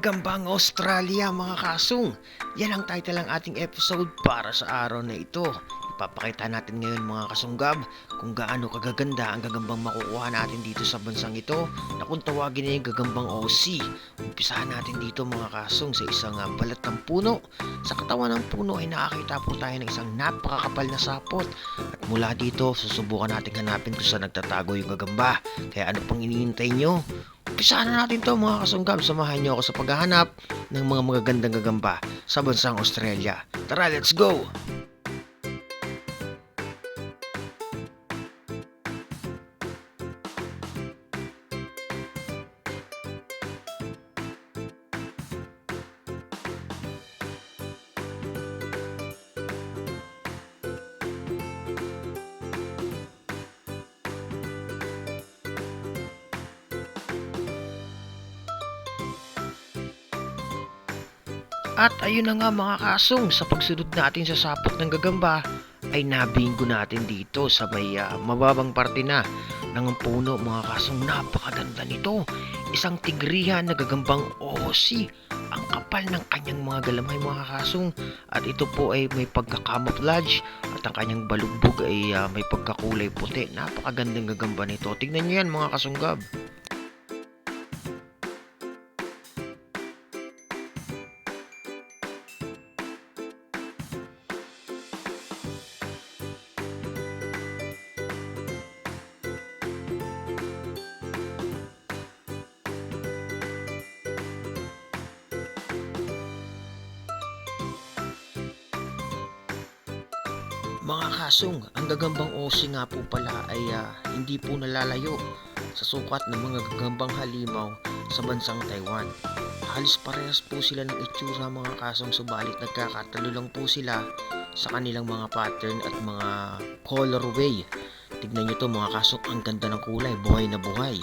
Gagambang Australia mga kasong. Yan ang title ng ating episode para sa araw na ito. Ipapakita natin ngayon mga kasunggab kung gaano kagaganda ang gagambang makukuha natin dito sa bansang ito na kung tawagin na yung gagambang OC. Umpisahan natin dito mga kasong sa isang balat ng puno. Sa katawan ng puno ay nakakita po tayo ng isang napakakapal na sapot. At mula dito susubukan natin hanapin kung saan nagtatago yung gagamba. Kaya ano pang iniintay nyo? Umpisahan na natin to mga kasunggab. Samahan niyo ako sa paghahanap ng mga magagandang gagamba sa bansang Australia. Tara, let's go! At ayun na nga mga kasong, sa pagsunod natin sa sapot ng gagamba ay nabinggo natin dito sa may mababang parte na ng puno mga kasong. Napakaganda nito. Isang tigrihan na gagambang OC. Ang kapal ng kanyang mga galamay mga kasong. At ito po ay may pagka-camouflage at ang kanyang balugbog ay may pagkakulay puti. Napakagandang gagamba nito. Tignan nyo yan mga kasunggab. Mga kasong, ang gagambang OC nga po pala ay hindi po nalalayo sa sukat ng mga gagambang halimaw sa bansang Taiwan. Halos parehas po sila ng itsura mga kasong, subalit nagkakatalo lang po sila sa kanilang mga pattern at mga colorway. Tignan nyo to mga kasong, ang ganda ng kulay, buhay na buhay.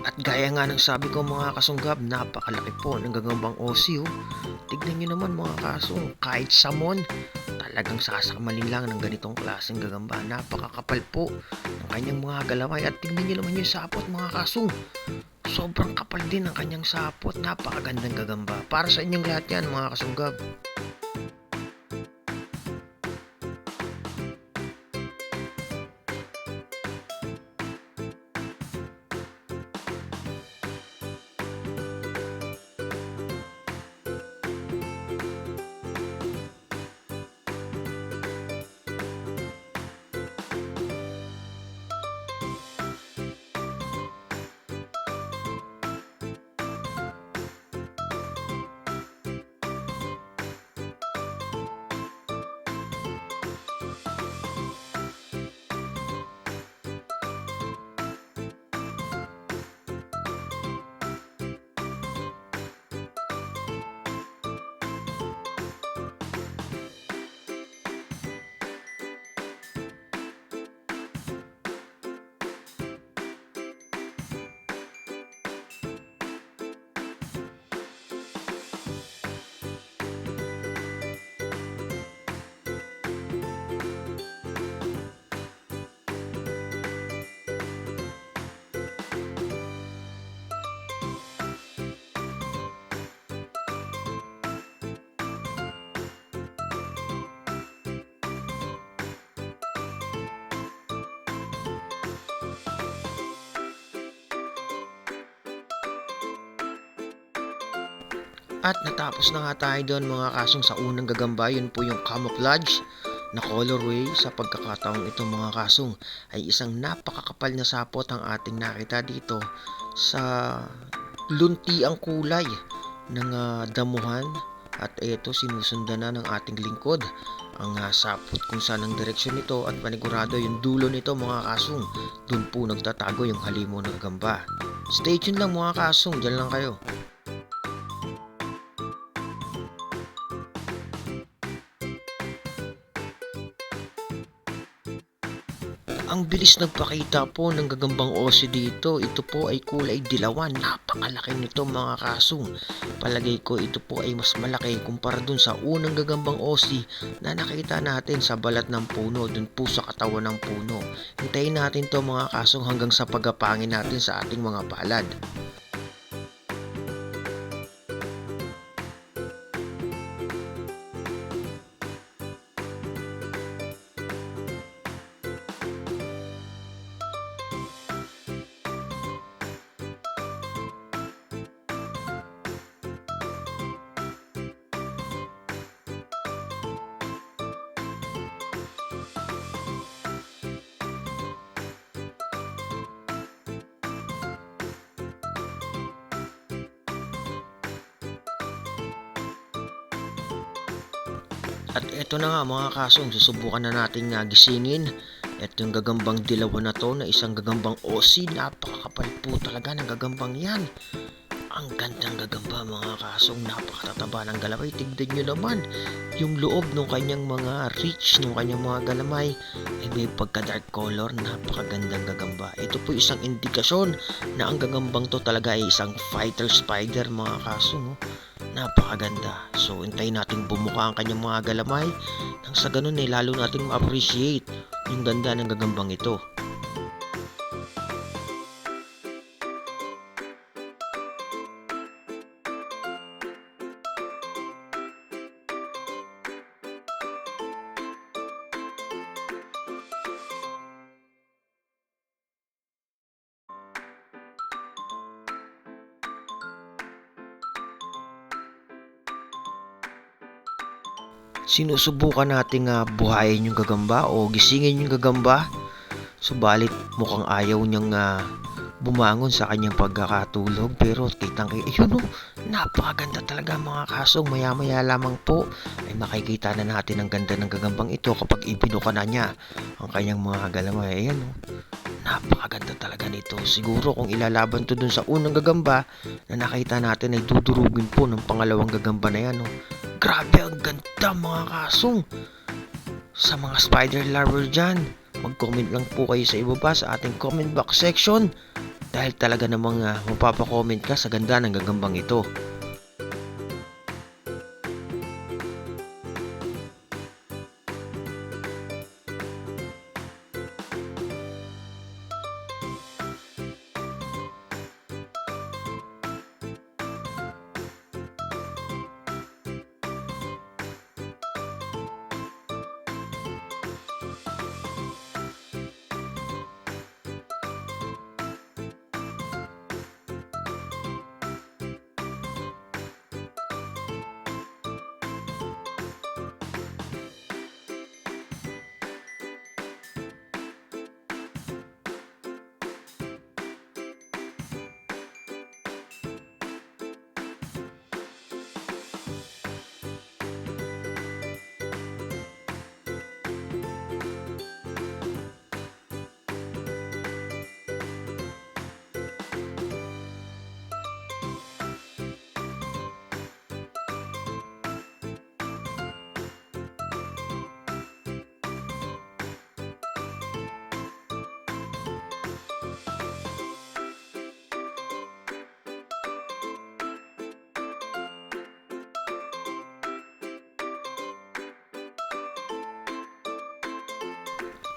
At gaya nga ng sabi ko mga kasunggab, napakalaki po ng gagambang OC. Tignan nyo naman mga kasong, kahit samon, talagang sasakamalin lang ng ganitong klaseng gagamba. Napakakapal po ng kanyang mga galamay. At tignan nyo naman yung sapot mga kasong. Sobrang kapal din ng kanyang sapot. Napakagandang gagamba. Para sa inyong lahat yan mga kasunggab. At natapos na nga tayo doon mga kasong sa unang gagamba. Yun po yung camouflage na colorway. Sa pagkakataong ito mga kasong ay isang napakakapal na sapot ang ating nakita dito sa lunti ang kulay ng damuhan. At ito sinusundan na ng ating lingkod ang sapot kung saan ang direksyon nito, at panigurado yung dulo nito mga kasong. Doon po nagtatago yung halimo ng gamba. Stay tuned lang mga kasong, dyan lang kayo. Ang bilis nagpakita po ng gagambang Aussie dito. Ito po ay kulay dilawan. Napakalaki nito mga kasong. Palagay ko ito po ay mas malaki kumpara dun sa unang gagambang Aussie na nakita natin sa balat ng puno, dun po sa katawan ng puno. Hintayin natin to mga kasong hanggang sa pagapangin natin sa ating mga palad. At eto na nga mga kasong, susubukan na natin nga gisingin. Ito yung gagambang dilawan na to na isang gagambang Aussie. Napakakapal po talaga ng gagambang yan. Ang gandang gagamba mga kasong, napakatataba ng galamay. Tignan nyo naman yung loob ng kanyang mga reach, ng kanyang mga galamay ay may pagka dark color. Napakagandang gagamba. Ito po isang indikasyon na ang gagambang to talaga ay isang fighter spider mga kasong. Napakaganda. So, hintayin natin bumuka ang kanyang mga galamay nang sa ganun ay lalo nating ma-appreciate yung ganda ng gagambang ito. Sinusubukan nating buhayin yung gagamba o gisingin yung gagamba. Subalit mukhang ayaw niyang bumangon sa kanyang pagkakatulog. Pero kitang ayun napakaganda talaga mga kasong. Maya maya lamang po ay makikita na natin ang ganda ng gagambang ito kapag ibinuka na niya ang kanyang mga galamay. Ayan napakaganda talaga nito. Siguro kung ilalaban to dun sa unang gagamba na nakita natin ay dudurugin po ng pangalawang gagamba na yan. Grabe ang ganda mga kasong. Sa mga spider lover dyan, mag-comment lang po kayo sa ibaba sa ating comment box section. Dahil talaga namang mapapa-comment ka sa ganda ng gagambang ito.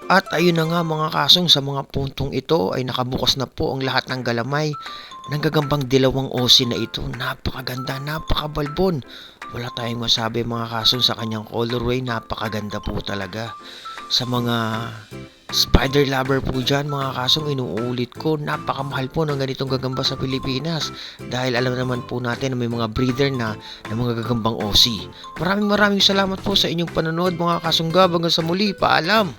At ayun na nga mga kasong, sa mga puntong ito ay nakabukas na po ang lahat ng galamay ng gagambang dilawang Aussie na ito. Napakaganda, napakabalbon. Wala tayong masabi mga kasong sa kanyang colorway. Napakaganda po talaga. Sa mga spider lover po dyan mga kasong, inuulit ko, napakamahal po ng ganitong gagamba sa Pilipinas. Dahil alam naman po natin na may mga breeder na ng mga gagambang Aussie. Maraming salamat po sa inyong panonood mga kasunggab. Hanggang sa muli, paalam!